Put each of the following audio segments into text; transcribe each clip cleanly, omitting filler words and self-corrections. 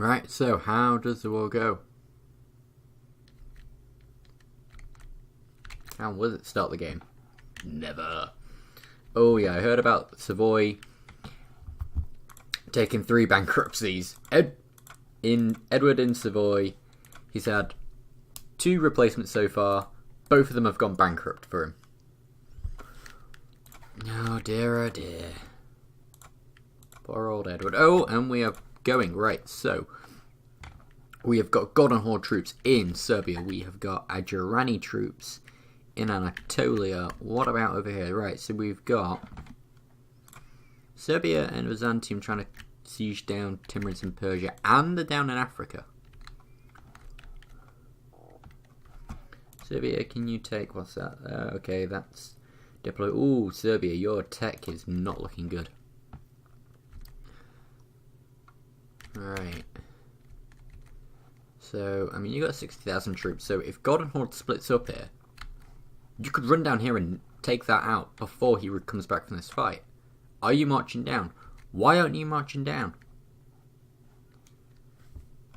Right, so how does the war go? How will it start the game? Never. Oh yeah, I heard about Savoy taking 3 bankruptcies. Edward in Savoy, he's had 2 replacements so far. Both of them have gone bankrupt for him. Oh dear, oh dear. Poor old Edward. Oh, and we are going. Right, so we have got Golden Horde troops in Serbia. We have got Adjurani troops in Anatolia. What about over here? Right, so we've got Serbia and Byzantium trying to siege down Timurids in Persia, and they're down in Africa. Serbia, can you take, what's that? Okay, that's deploy. Ooh, Serbia, your tech is not looking good. Right. So, I mean, you got 60,000 troops, so if Golden Horde splits up here, you could run down here and take that out before he comes back from this fight. Are you marching down? Why aren't you marching down?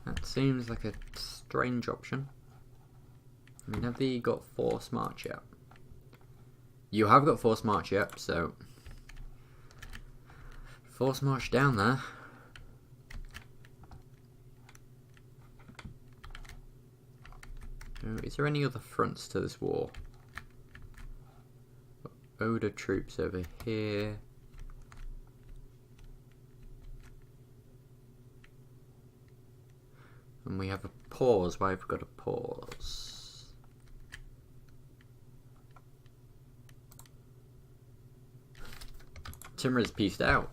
That seems like a strange option. I mean, have they got force march yet? You have got force march yet, so force march down there. Is there any other fronts to this war? Oda troops over here. And we have a pause. Why have we got a pause? Timur is pieced out.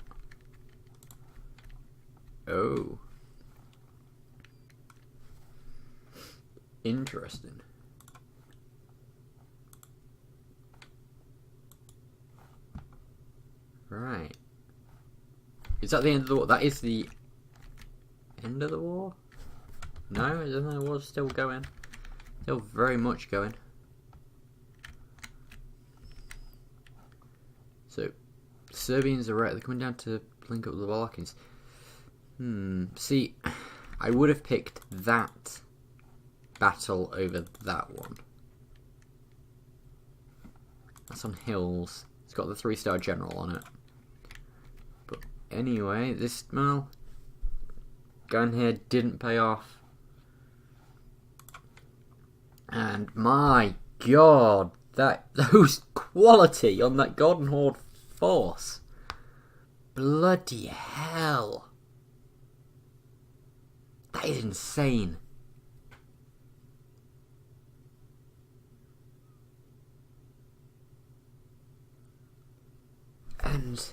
Oh. Interesting. Right. Is that the end of the war? That is the end of the war? No, isn't the war still going? Still very much going. So, Serbians are right. They're coming down to link up with the Balkans. See, I would have picked that battle over that one. That's on hills. It's got the 3-star general on it. But anyway, this, well, going here didn't pay off. And my god, those quality on that Golden Horde force. Bloody hell. That is insane. And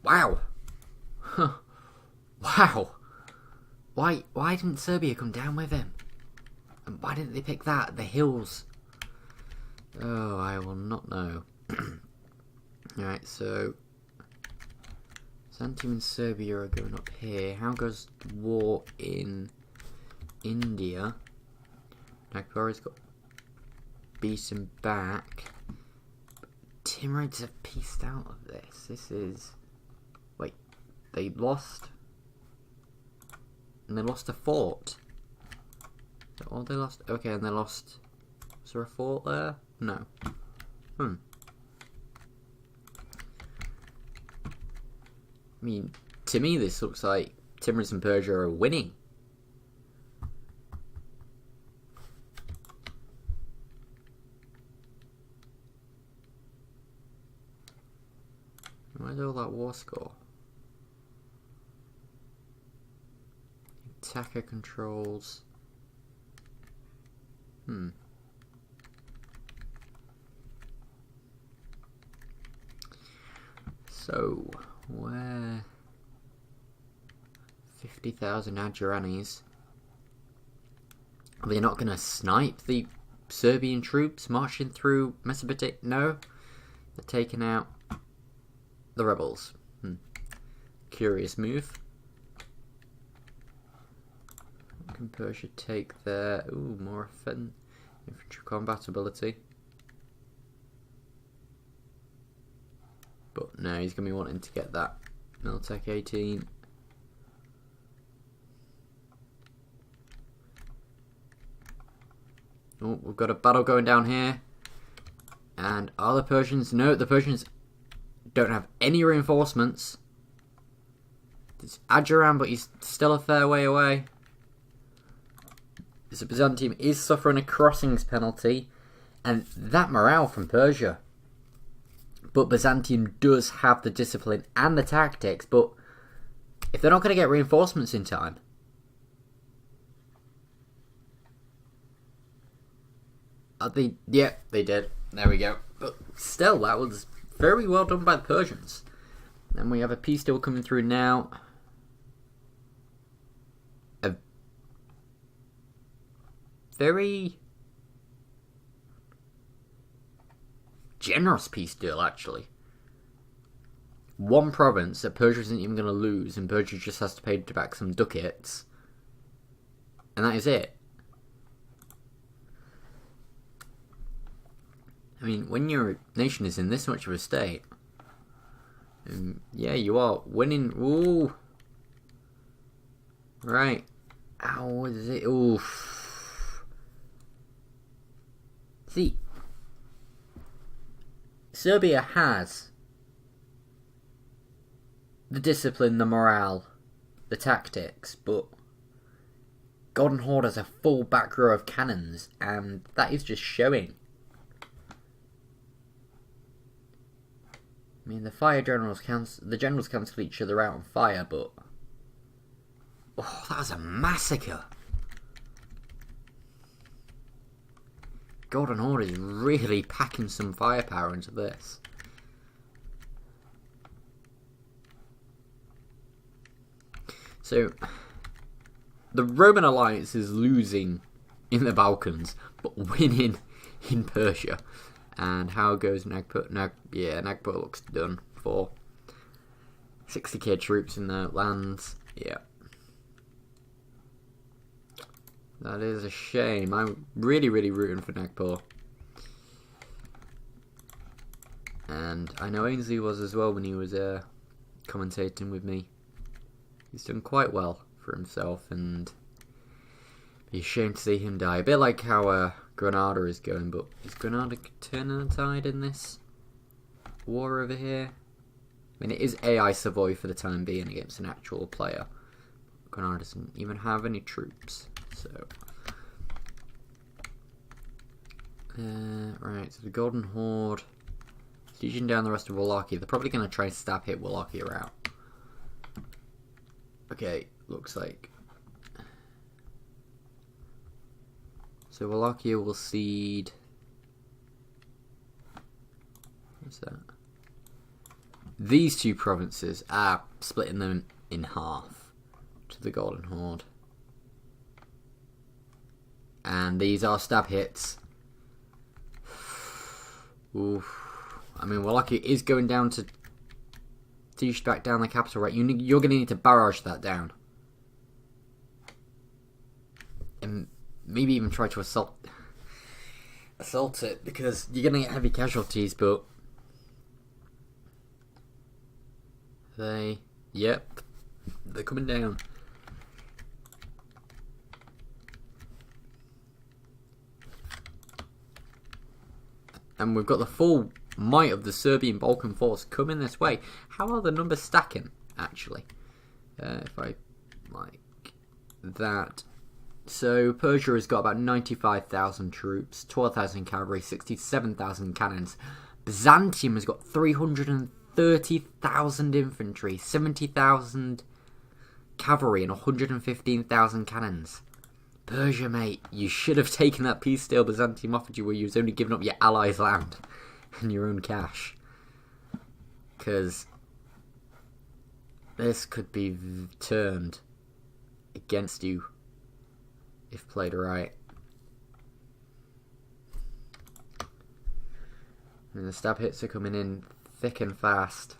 wow. Wow. Why didn't Serbia come down with him? And why didn't they pick that? The hills. Oh, I will not know. Alright, so Byzantium and Serbia are going up here. How goes the war in India? Nagpur's got beaten back. Timurids have pieced out of this. This is... Wait, they lost? And they lost a fort. Is that all they lost? Okay, and they lost... Was there a fort there? No. I mean, to me this looks like Timurids and Persia are winning. Where's all that war score? Attacker controls. So, where 50,000 Adjuranis. Are they not going to snipe the Serbian troops marching through Mesopotamia? No, they're taking out the rebels. Curious move. What can Persia take there? Ooh, more infantry combat ability. But no, he's going to be wanting to get that Miltech 18. Oh, we've got a battle going down here. And are the Persians... No, the Persians don't have any reinforcements. It's Adjuran, but he's still a fair way away. The Byzantium is suffering a crossings penalty. And that morale from Persia. But Byzantium does have the discipline and the tactics. But if they're not going to get reinforcements in time... Yeah, they did. There we go. But still, that was very well done by the Persians. And we have a peace deal coming through now. A very generous peace deal, actually. One province that Persia isn't even going to lose, and Persia just has to pay back some ducats. And that is it. I mean, when your nation is in this much of a state, yeah, you are winning. Ooh. Right. How is it? Oof. See, Serbia has the discipline, the morale, the tactics, but Golden Horde has a full back row of cannons, and that is just showing. I mean, the generals cancel each other out on fire, but... Oh, that was a massacre! Golden Horde is really packing some firepower into this. So, the Roman alliance is losing in the Balkans, but winning in Persia. And how goes Nagpur? Nagpur looks done for 60k troops in the lands. Yeah. That is a shame. I'm really, really rooting for Nagpur. And I know Ainsley was as well when he was commentating with me. He's done quite well for himself, and it'd be a shame to see him die. A bit like how Granada is going, but is Granada turning the tide in this war over here? I mean, it is AI Savoy for the time being against an actual player. Granada doesn't even have any troops, so... right, so the Golden Horde sieging down the rest of Wallachia. They're probably going to try and stab hit Wallachia out. Okay, looks like... So Wallachia will cede... What's that? These two provinces are splitting them in half to the Golden Horde. And these are stab hits. Oof. I mean, Wallachia is going down to siege back down the capital, right? You're going to need to barrage that down. And maybe even try to assault it, because you're going to get heavy casualties, but... Yep. They're coming down. And we've got the full might of the Serbian Balkan force coming this way. How are the numbers stacking, actually? If I like that. So Persia has got about 95,000 troops, 12,000 cavalry, 67,000 cannons. Byzantium has got 330,000 infantry, 70,000 cavalry, and 115,000 cannons. Persia, mate, you should have taken that peace deal Byzantium offered you, where you was only giving up your allies' land and your own cash. Because this could be turned against you if played right. And the stab hits are coming in thick and fast.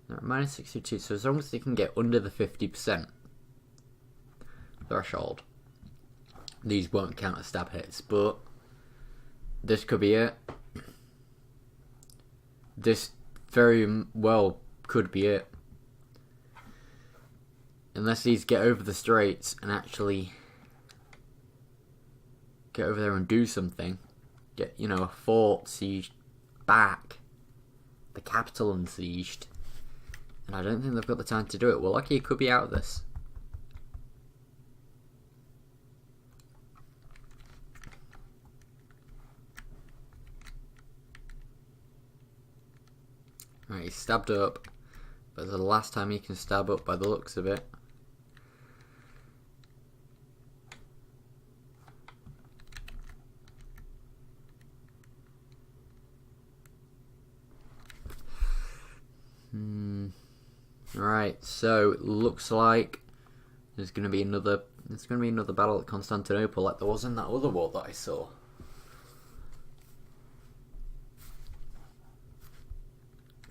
Now, minus 62, so as long as they can get under the 50% threshold, these won't count as stab hits, but this could be it. This very well could be it. Unless these get over the straits and actually get over there and do something. Get, you know, a fort sieged back. The capital unsieged. And I don't think they've got the time to do it. Well, lucky it could be out of this. Right, he's stabbed up. But it's the last time he can stab up by the looks of it. Right, so it looks like there's gonna be another battle at Constantinople like there was in that other war that I saw.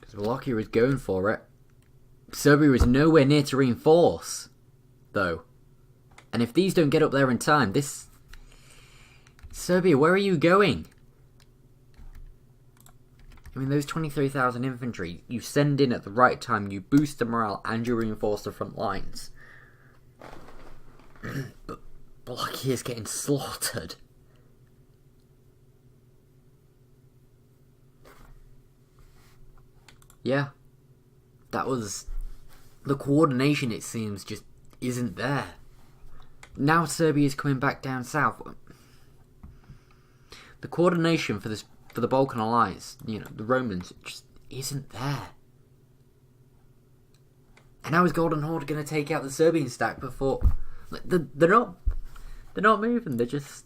Because Wallachia was going for it. Serbia is nowhere near to reinforce, though. And if these don't get up there in time, this... Serbia, where are you going? I mean, those 23,000 infantry, you send in at the right time, you boost the morale, and you reinforce the front lines. But Wallachia is getting slaughtered. Yeah. That was... The coordination, it seems, just isn't there. Now Serbia's coming back down south. The coordination for the Balkan Alliance, you know, the Romans, just isn't there. And how is Golden Horde going to take out the Serbian stack before... Like, they're not moving, they're just...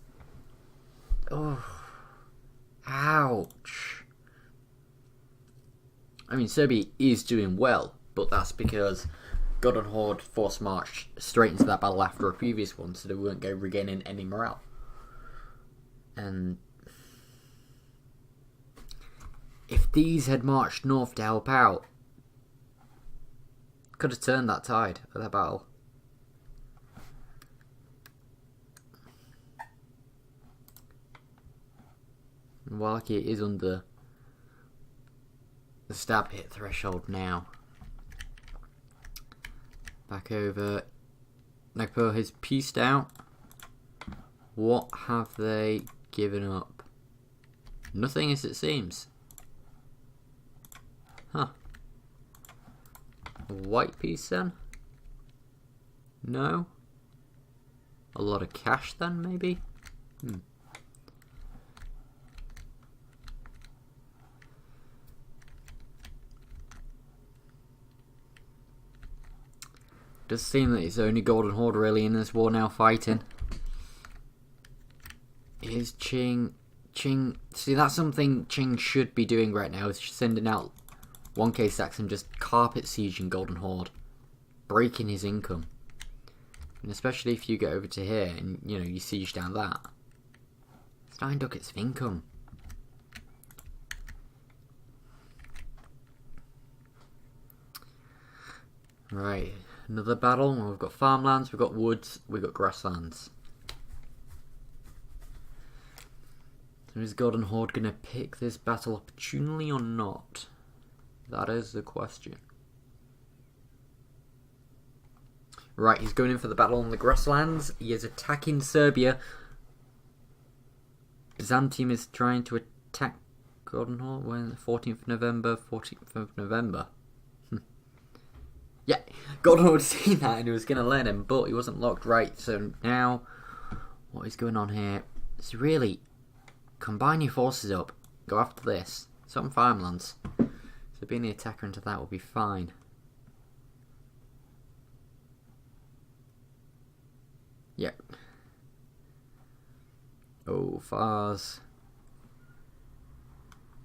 Oh. Ouch. I mean, Serbia is doing well, but that's because Golden Horde force marched straight into that battle after a previous one, so they weren't regaining any morale. And if these had marched north to help out, could have turned that tide of that battle. And Wallachia is under the stab hit threshold now. Back over. Nagpur has pieced out. What have they given up? Nothing, as it seems. Huh. A white piece then? No? A lot of cash then, maybe? Does seem that it's only Golden Horde really in this war now fighting. Is Qing... See, that's something Qing should be doing right now, is sending out 1k stacks and just carpet sieging Golden Horde. Breaking his income. And especially if you get over to here and, you know, you siege down that. It's 9 ducats of income. Right. Another battle. Well, we've got farmlands, we've got woods, we've got grasslands. So is Golden Horde going to pick this battle opportunely or not? That is the question. Right, he's going in for the battle on the grasslands. He is attacking Serbia. Byzantium is trying to attack Golden Horde when 14th of November, 14th of November. Yeah, Golden Horde seen that and he was going to let him, but he wasn't locked right. So now, what is going on here? It's really, combine your forces up, go after this. Some farmlands. So being the attacker into that will be fine. Yep. Oh, Fars.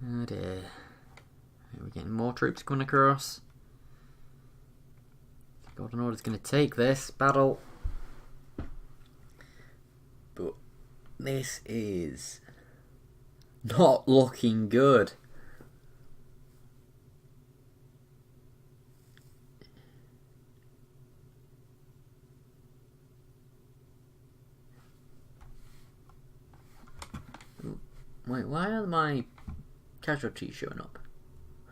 Oh dear. We're getting more troops coming across. Golden Horde is going to take this battle. But this is not looking good. Wait, why are my casualties showing up?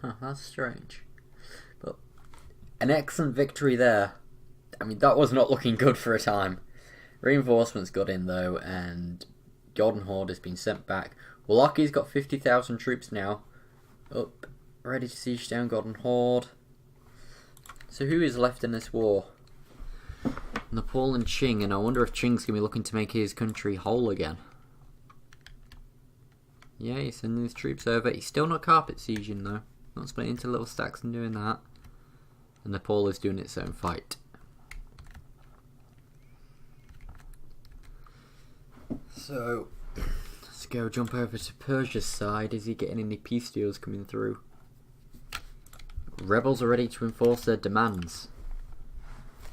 Huh, that's strange. But an excellent victory there. I mean, that was not looking good for a time. Reinforcements got in though, and Golden Horde has been sent back. Wallachia has got 50,000 troops now. Up, ready to siege down Golden Horde. So who is left in this war? Nepal and Qing, and I wonder if Qing's going to be looking to make his country whole again. Yeah, he's sending his troops over. He's still not carpet sieging though. Not splitting into little stacks and doing that. And Nepal is doing its own fight. So, let's go jump over to Persia's side. Is he getting any peace deals coming through? Rebels are ready to enforce their demands.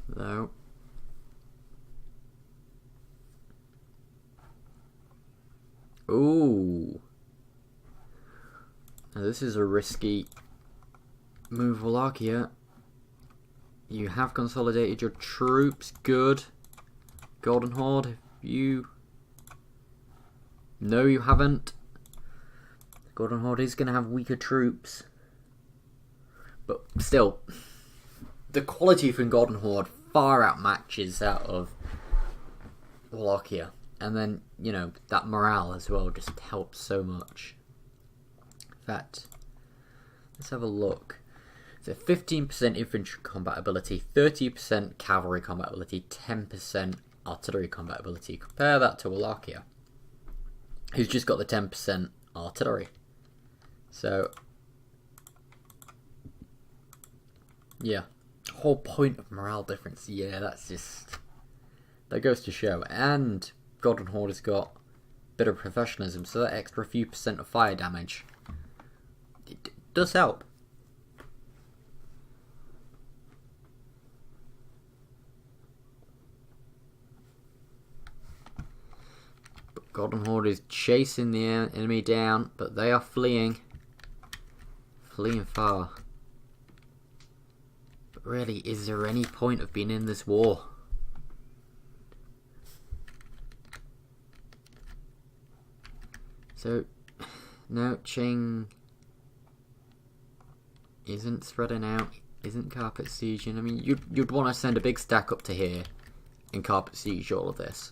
Though. Ooh. Now this is a risky move, Wallachia. You have consolidated your troops. Good. Golden Horde, you... No, you haven't. Golden Horde is going to have weaker troops. But still, the quality from Golden Horde far outmatches that of Wallachia. And then, you know, that morale as well just helps so much. In fact, let's have a look. So 15% infantry combat ability, 30% cavalry combat ability, 10% artillery combat ability. Compare that to Wallachia, who's just got the 10% artillery. So, yeah, whole point of morale difference. Yeah, that's just, that goes to show. And Golden Horde has got a bit of professionalism, so that extra few percent of fire damage, it does help. Golden Horde is chasing the enemy down, but they are fleeing. Fleeing far. But really, is there any point of being in this war? So, no, Qing isn't spreading out, isn't carpet sieging. I mean, you'd want to send a big stack up to here and carpet siege all of this.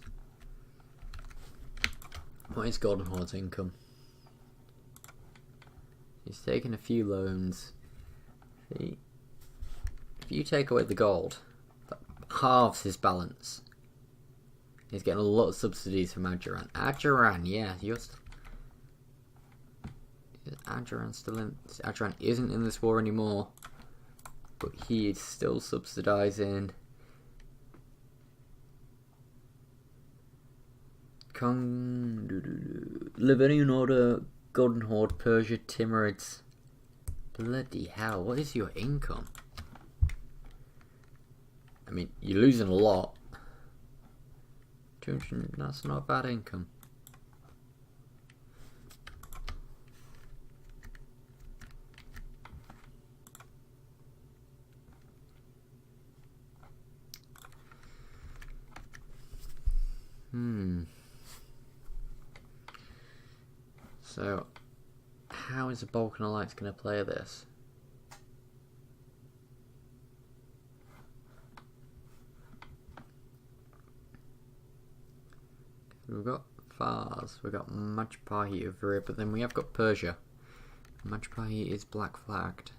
What is Golden Horde's income? He's taking a few loans. See, if you take away the gold, that halves his balance. He's getting a lot of subsidies from Adjuran. Adjuran, yeah, is Adjuran still in? Adjuran isn't in this war anymore, but he is still subsidizing. Livonian Order, Golden Horde, Persia, Timurids. Bloody hell, what is your income? I mean, you're losing a lot. 200, that's not a bad income. So, how is the Balkan Alliance going to play this? We've got Fars, we've got Majpahi over here, but then we have got Persia. Majpahi is black flagged.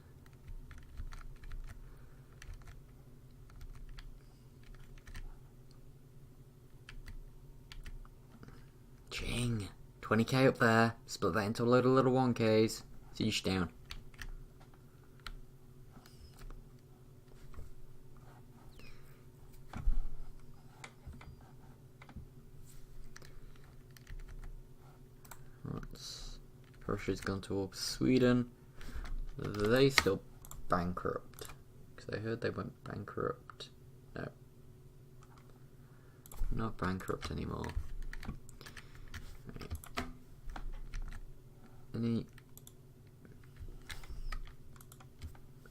Qing, 20k up there, split that into a load of little 1ks, siege down. Russia's gone towards Sweden. They still bankrupt, because I heard they went bankrupt. No, not bankrupt anymore. Right. Any?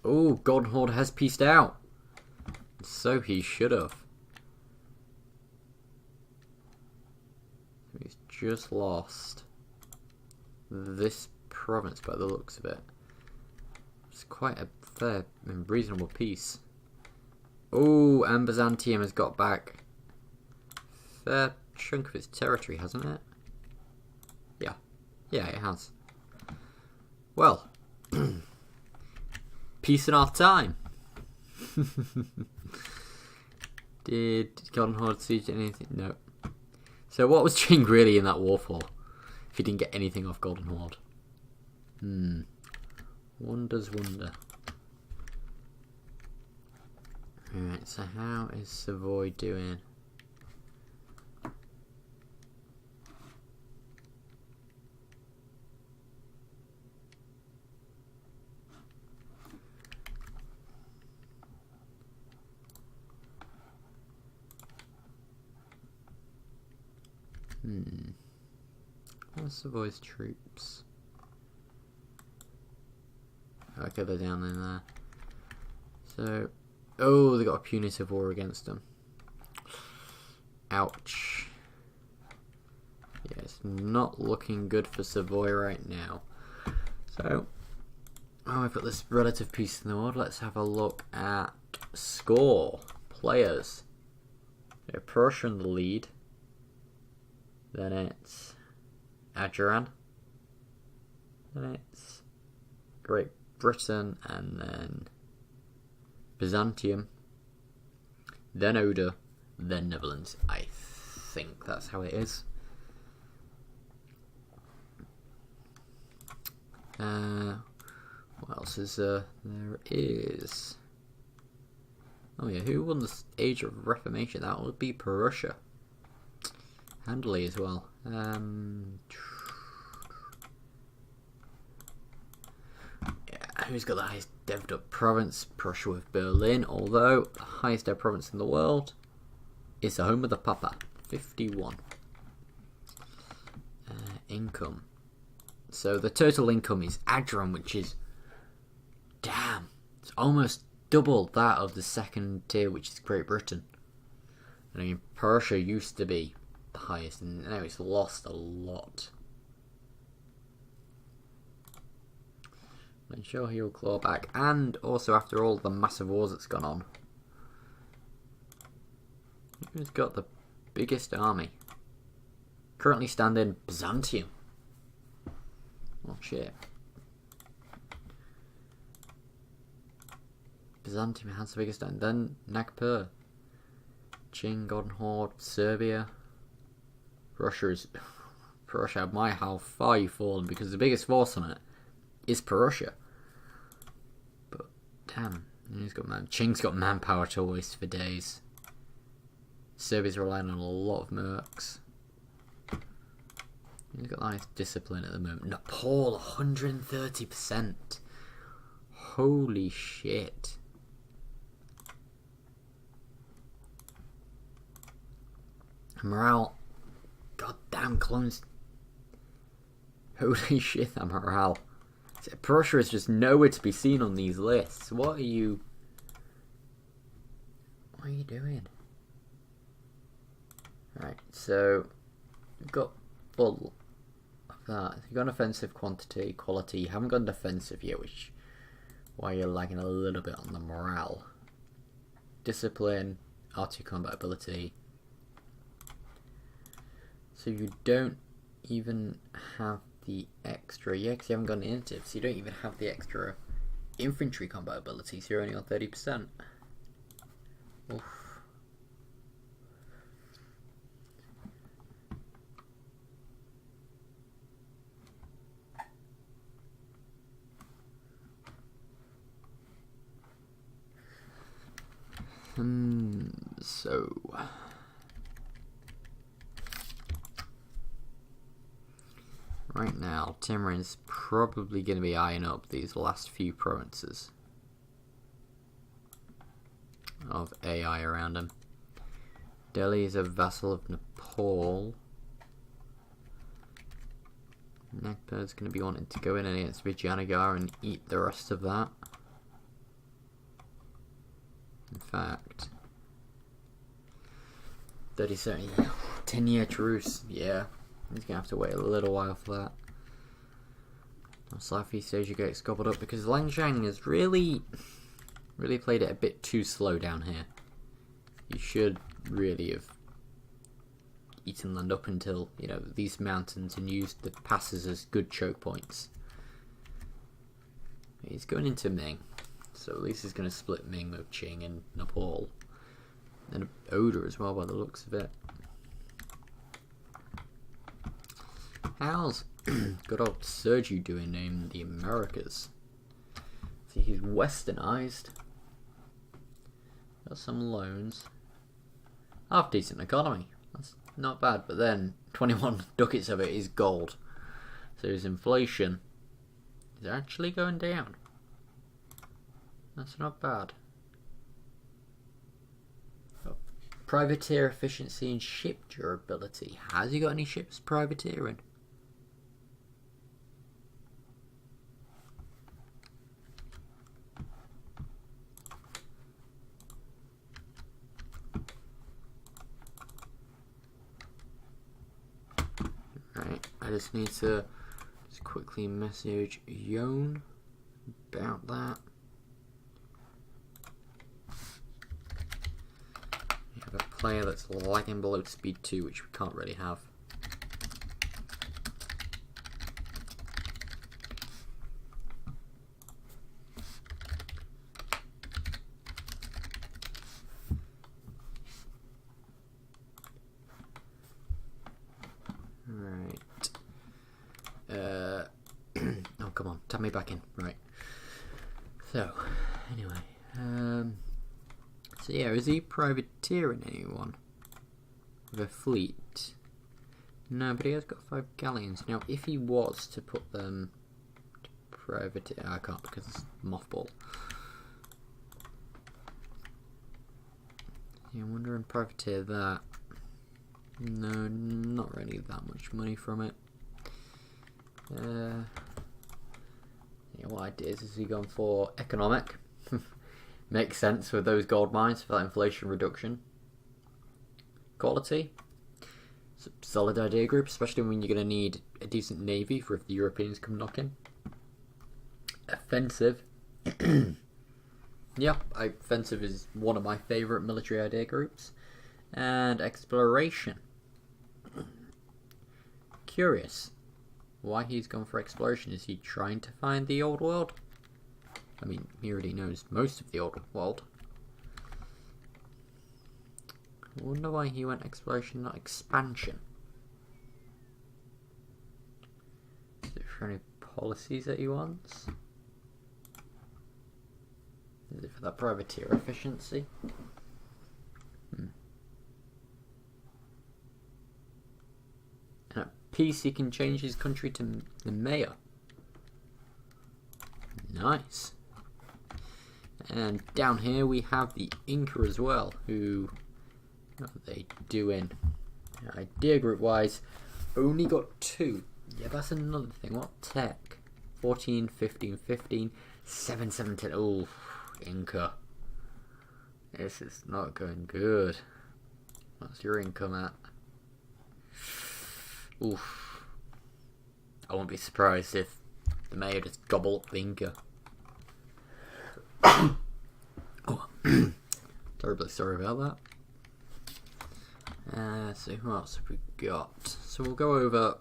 Oh, Golden Horde has pieced out. So he should have. He's just lost this province by the looks of it. It's quite a fair and reasonable piece. Oh, and Byzantium has got back a fair chunk of its territory, hasn't it? Yeah. Yeah, it has. Well, peace in our time. Did Golden Horde siege anything? No. So what was Ching really in that war for? If he didn't get anything off Golden Horde? Wonders wonder. Alright, so how is Savoy doing? Where's Savoy's troops? Okay, they're down in there. So, oh, they got a punitive war against them. Ouch. Yeah, it's not looking good for Savoy right now. So, oh, we've got this relative peace in the world. Let's have a look at score. Players. Yeah, Prussia in the lead. Then it's Ajuran. Then it's Great Britain, and then Byzantium, then Oda, then Netherlands. I think that's how it is. What else is there? There is. Oh yeah, who won the Age of Reformation? That would be Prussia. Handily as well. Who's got the highest devved up province? Prussia with Berlin, although the highest devved province in the world is the home of the Papa, 51. Income. So the total income is Ajuran, which is, damn, it's almost double that of the second tier, which is Great Britain. I mean, Prussia used to be the highest, and now it's lost a lot. I'm sure he'll claw back, and also after all the massive wars that's gone on, who's got the biggest army? Currently standing Byzantium. Oh shit. Byzantium has the biggest army. Then Nagpur, Qing, Golden Horde, Serbia. Russia is. Prussia, I admire how far you've fallen, because the biggest force on it is Prussia. But damn, he's got Qing's got manpower to waste for days. Serbia's relying on a lot of mercs. He's got nice discipline at the moment. Nepal, 130%. Holy shit. Morale. Goddamn clones. Holy shit, that morale. Prussia is just nowhere to be seen on these lists. What are you doing? Right, so you've got full of that. You've got an offensive quantity, quality. You haven't got an defensive yet, which why you're lagging a little bit on the morale. Discipline, R2 combat ability. So you don't even have the extra, yeah, because you haven't got an initiative, so you don't even have the extra infantry combat ability, so you're only on 30%. Oof. So right now, Timorin's probably going to be eyeing up these last few provinces of AI around him. Delhi is a vassal of Nepal. Nagpur's going to be wanting to go in against Vijayanagar and eat the rest of that. In fact, 10-year truce, yeah. He's going to have to wait a little while for that. Southeast Asia gets gobbled up because Langshan has really played it a bit too slow down here. You should really have eaten land up until, you know, these mountains and used the passes as good choke points. He's going into Ming, so at least he's going to split Ming with Qing and Nepal. And Oda as well, by the looks of it. How's good old Sergiu doing in the Americas? See, he's westernized. Got some loans. Half decent economy. That's not bad, but then 21 ducats of it is gold. So his inflation is actually going down. That's not bad. Oh. Privateer efficiency and ship durability. Has he got any ships privateering? I just need to just quickly message Yon about that. We have a player that's lagging below speed 2, which we can't really have. Oh, come on, tap me back in. Right. So, anyway, so yeah, is he privateering anyone with a fleet? No, but he has got 5 galleons. Now, if he was to put them to privateer, I can't because it's mothball. Yeah, I'm wondering privateer that. No, not really that much money from it. Yeah, what ideas is he going for? Economic. Makes sense with those gold mines for that inflation reduction. Quality. It's a solid idea group, especially when you're going to need a decent navy for if the Europeans come knocking. Offensive. Yeah, offensive is one of my favourite military idea groups. And exploration. Curious. Why he's gone for exploration? Is he trying to find the old world? I mean, he already knows most of the old world. I wonder why he went exploration, not expansion. Is it for any policies that he wants? Is it for that privateer efficiency? And at peace he can change his country to the mayor. Nice. And down here we have the Inca as well, who, what are they doing? Idea group wise, only got 2. Yeah, that's another thing. What tech? 14, 15, 15, 7, 17. Oh, Inca. This is not going good. What's your income at? Oof. I won't be surprised if the mayor just gobble up the Inca. Oh, terribly sorry about that. So who else have we got? So we'll go over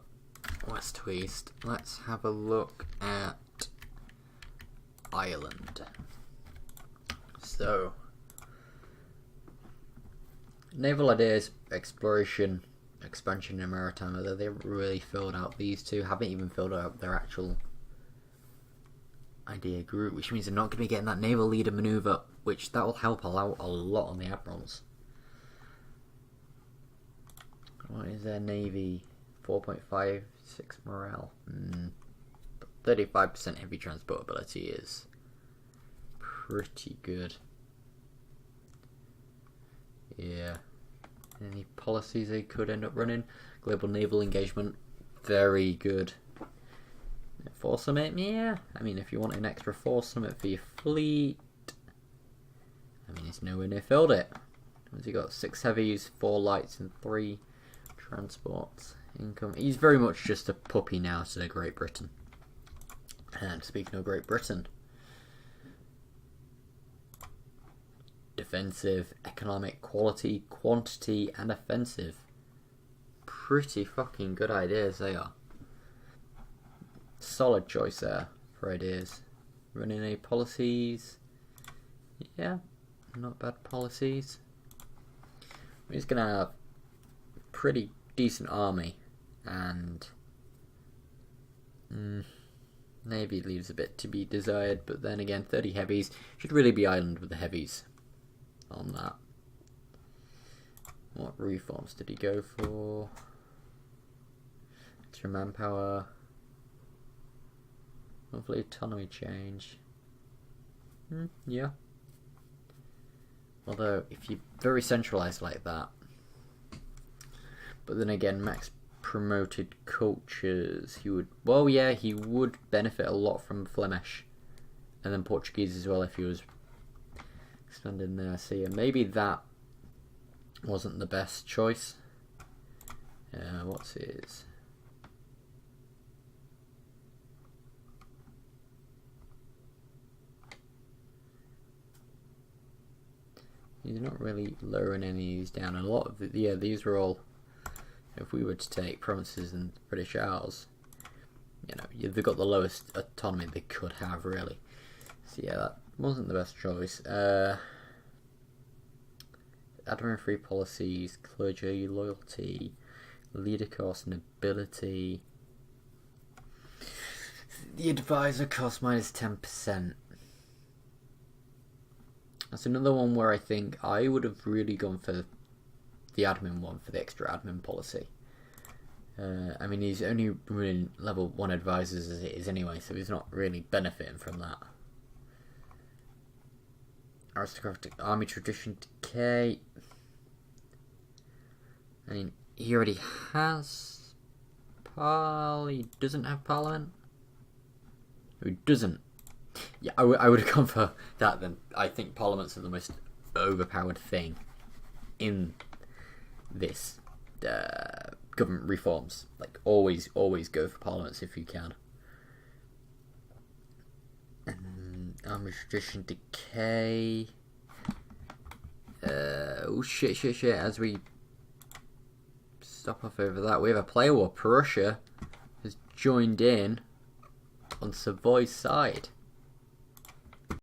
west to east. Let's have a look at Ireland. So naval ideas, exploration, expansion in maritime, although they haven't really filled out these two, haven't even filled out their actual idea group, which means they're not going to be getting that naval leader maneuver, which that will help out a lot on the admirals. What is their navy? 4.56 morale. 35% heavy transportability is pretty good. Yeah. Any policies they could end up running? Global naval engagement, very good. Force summit, yeah. I mean, if you want an extra force summit for your fleet, I mean, it's nowhere near filled it. What's he got? 6 heavies, 4 lights, and 3 transports. Income. He's very much just a puppy now to Great Britain. And speaking of Great Britain, defensive, economic, quality, quantity, and offensive. Pretty fucking good ideas they are. Solid choice there for ideas. Running any policies? Yeah, not bad policies. He's going to have a pretty decent army, and Navy leaves a bit to be desired, but then again, 30 heavies. Should really be island with the heavies on that. What reforms did he go for? Extra manpower. Hopefully autonomy change. Yeah. Although, if you're very centralised like that. But then again, Max promoted cultures. He would, well, yeah, he would benefit a lot from Flemish. And then Portuguese as well if he was expanding there. So yeah, maybe that wasn't the best choice. What's his? He's not really lowering any of these down. A lot of yeah, these were all. If we were to take provinces and British Isles, you know, they've got the lowest autonomy they could have, really. So yeah, that wasn't the best choice. Admin-free policies, clergy loyalty, leader cost, nobility. The advisor cost minus 10%. That's another one where I think I would have really gone for the admin one, for the extra admin policy. I mean, he's only running level 1 advisors as it is anyway, so he's not really benefiting from that. Aristocratic army tradition decay. I mean, he already has he doesn't have parliament? He doesn't. Yeah, I would have gone for that then. I think parliaments are the most overpowered thing in this government reforms. Like, always go for parliaments if you can. And army tradition decay. Oh shit. As we stop off over that, we have a player war. Prussia has joined in on Savoy's side.